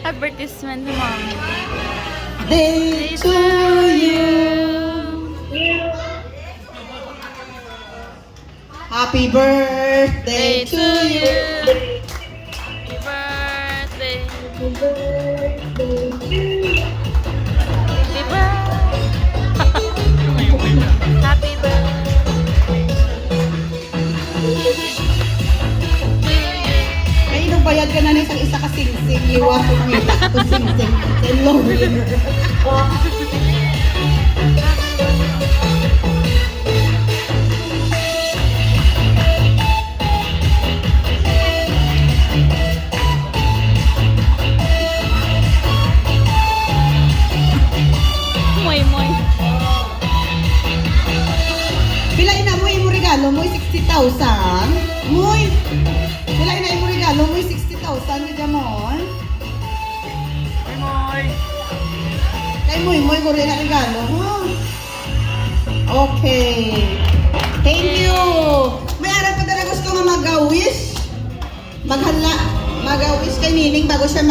Advertisement mo. Day to you. Happy birthday to you. Happy birthday. Happy birthday. Happy Ay, nagbayad ka na ng isang isa ka sing-sing. Iwa ko kumita ako sing-sing. Hello, winner. Moy, moy. Pilain na mo yung regalo mo 60,000. Muy. Pilain na yung regalo mo 60,000 ni Jamon. Moy, moy. Kay muy ko rin ang regalo mo. Okay. Thank you. May araw pa talaga gusto nga mag-wish. Mag-wish kay Nining bago siya